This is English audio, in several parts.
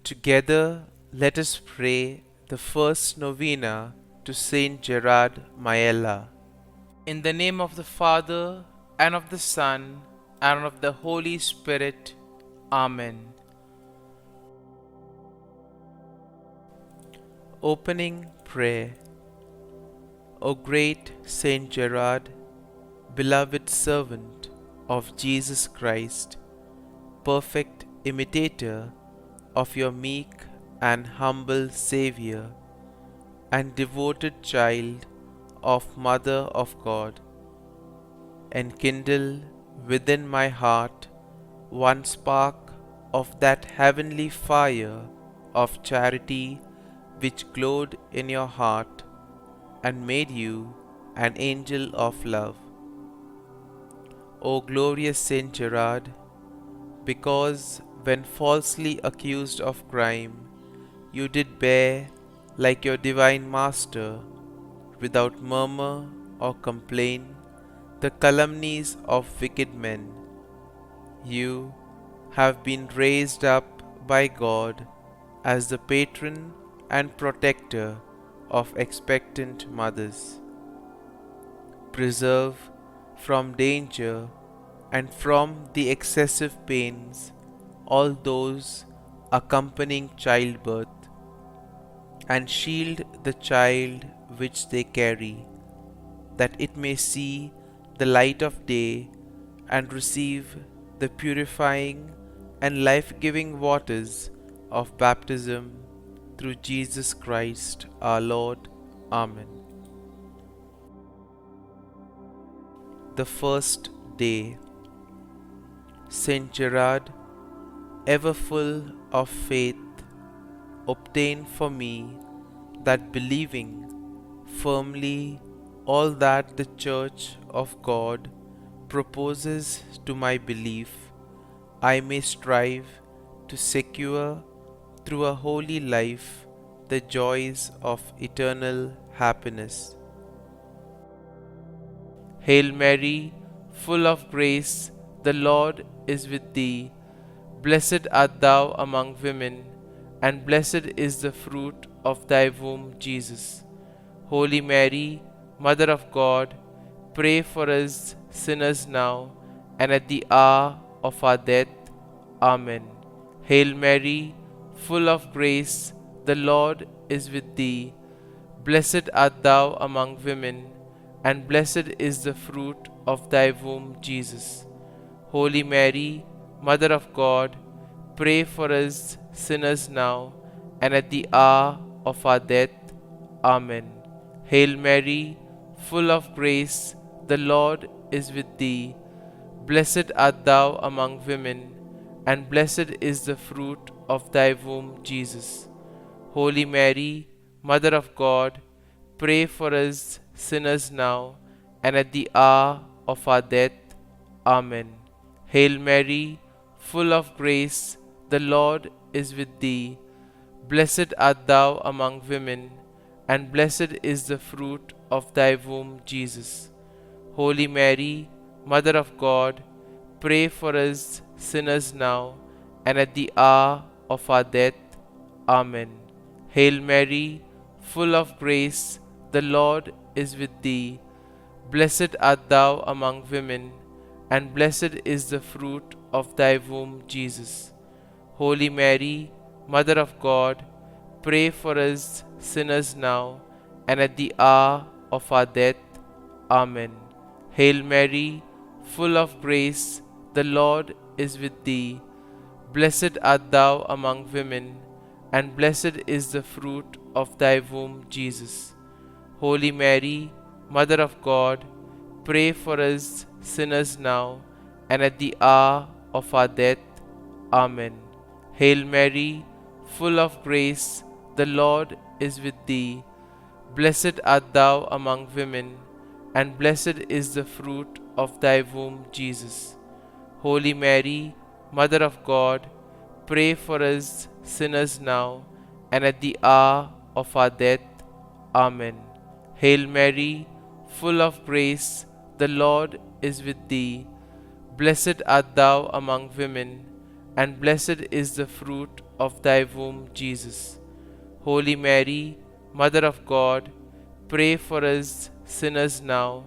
Together, let us pray the first novena to St Gerard Majella. In the name of the Father, and of the Son, and of the Holy Spirit. Amen. Opening Prayer. O great St Gerard, beloved servant of Jesus Christ, perfect imitator of your meek and humble Xavier, and devoted child of Mother of God, enkindle within my heart one spark of that heavenly fire of charity which glowed in your heart and made you an angel of love. O glorious Saint Gerard, because when falsely accused of crime, you did bear, like your divine Master, without murmur or complaint, the calumnies of wicked men. You have been raised up by God as the patron and protector of expectant mothers. Preserve from danger and from the excessive pains all those accompanying childbirth, and shield the child which they carry, that it may see the light of day and receive the purifying and life-giving waters of baptism through Jesus Christ our Lord. Amen. The first day. Saint Gerard, ever full of faith, obtain for me that, believing firmly all that the Church of God proposes to my belief, I may strive to secure through a holy life the joys of eternal happiness. Hail Mary, full of grace, the Lord is with thee. Blessed art thou among women, and blessed is the fruit of thy womb, Jesus. Holy Mary, Mother of God, pray for us sinners now and at the hour of our death. Amen. Hail Mary, full of grace, the Lord is with thee. Blessed art thou among women, and blessed is the fruit of thy womb, Jesus. Holy Mary, Mother of God, pray for us sinners now and at the hour of our death. Amen. Hail Mary, full of grace, the Lord is with thee. Blessed art thou among women, and blessed is the fruit of thy womb, Jesus. Holy Mary, Mother of God, pray for us sinners now and at the hour of our death. Amen. Hail Mary, full of grace, the Lord is with thee. Blessed art thou among women, and blessed is the fruit of thy womb, Jesus. Holy Mary, Mother of God, pray for us sinners now and at the hour of our death. Amen. Hail Mary, full of grace, the Lord is with thee. Blessed art thou among women, and blessed is the fruit of thy womb, Jesus. Holy Mary, Mother of God, pray for us sinners now and at the hour of our death. Amen. Hail Mary, full of grace, the Lord is with thee. Blessed art thou among women, and blessed is the fruit of thy womb, Jesus. Holy Mary, Mother of God, pray for us sinners now and at the hour of our death. Amen. Hail Mary, full of grace, the Lord is with thee. Blessed art thou among women, and blessed is the fruit of thy womb, Jesus. Holy Mary, Mother of God, pray for us sinners now and at the hour of our death. Amen. Hail Mary, full of grace, the Lord is with thee. Blessed art thou among women, and blessed is the fruit of thy womb, Jesus. Holy Mary, Mother of God, pray for us sinners now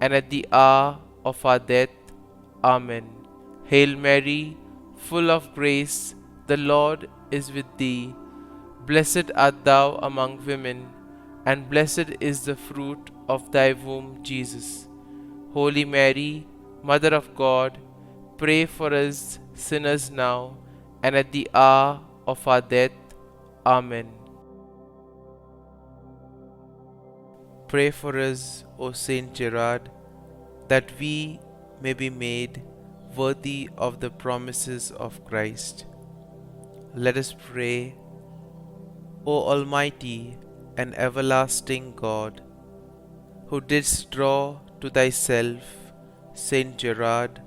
and at the hour of our death. Amen. Hail Mary, full of grace, the Lord is with thee. Blessed art thou among women, and blessed is the fruit of thy womb, Jesus. Holy Mary, Mother of God, pray for us sinners now and at the hour of our death. Amen. Pray for us, O St Gerard, that we may be made worthy of the promises of Christ. Let us pray. O Almighty and everlasting God, who didst draw to thyself St Gerard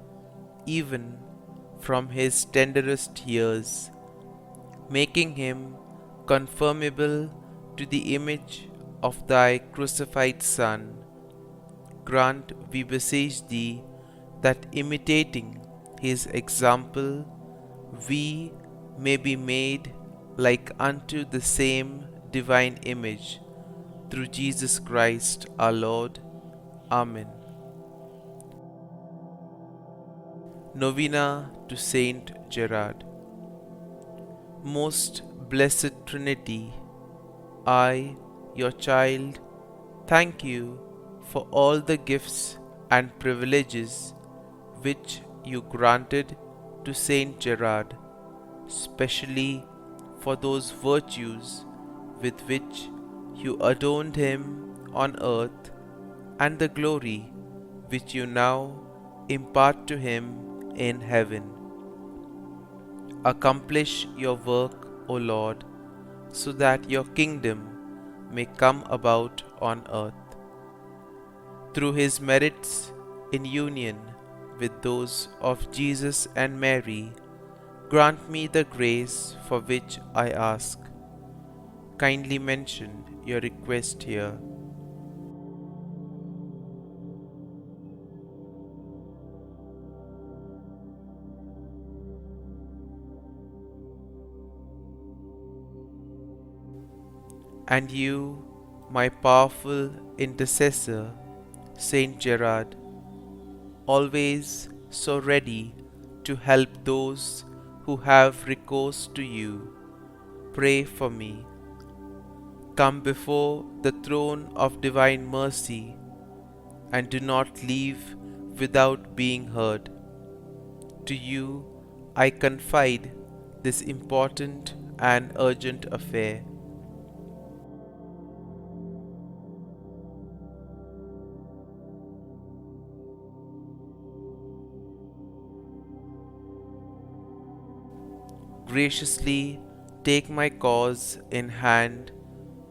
even from his tenderest years, making him conformable to the image of thy crucified Son, grant, we beseech thee, that imitating his example, we may be made like unto the same divine image, through Jesus Christ our Lord. Amen. Novena to Saint Gerard. Most Blessed Trinity, I, your child, thank you for all the gifts and privileges which you granted to Saint Gerard, specially for those virtues with which you adorned him on earth, and the glory which you now impart to him in heaven. Accomplish your work, O Lord, so that your kingdom may come about on earth. Through his merits in union with those of Jesus and Mary, grant me the grace for which I ask. Kindly mention your request here. And you, my powerful intercessor, Saint Gerard, always so ready to help those who have recourse to you, pray for me. Come before the throne of divine mercy, and do not leave without being heard. To you I confide this important and urgent affair. Graciously take my cause in hand,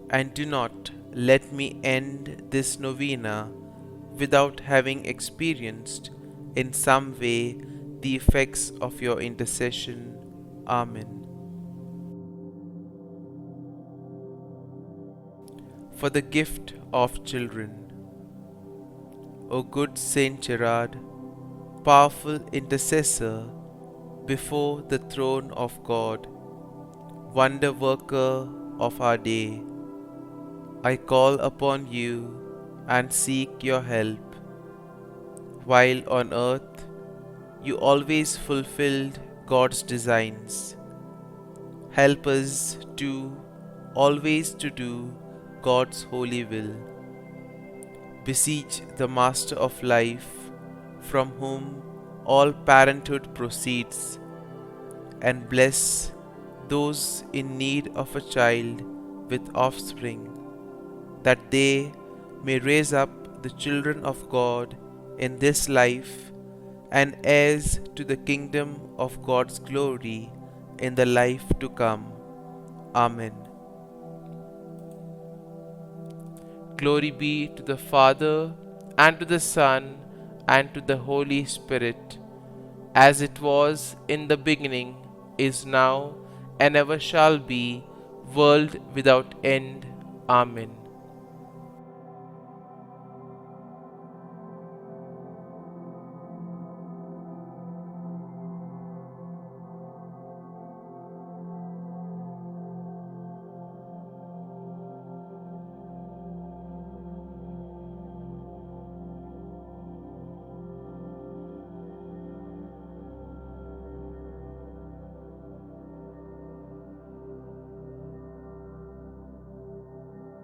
and do not let me end this novena without having experienced in some way the effects of your intercession. Amen. For the gift of children. O good Saint Gerard, powerful intercessor before the throne of God, wonder worker of our day, I call upon you and seek your help. While on earth you always fulfilled God's designs, help us to always to do God's holy will. Beseech the Master of life, from whom all parenthood proceeds, and bless those in need of a child with offspring, that they may raise up the children of God in this life and heirs to the kingdom of God's glory in the life to come. Amen. Glory be to the Father, and to the Son, and to the Holy Spirit, as it was in the beginning, is now, and ever shall be, world without end. Amen.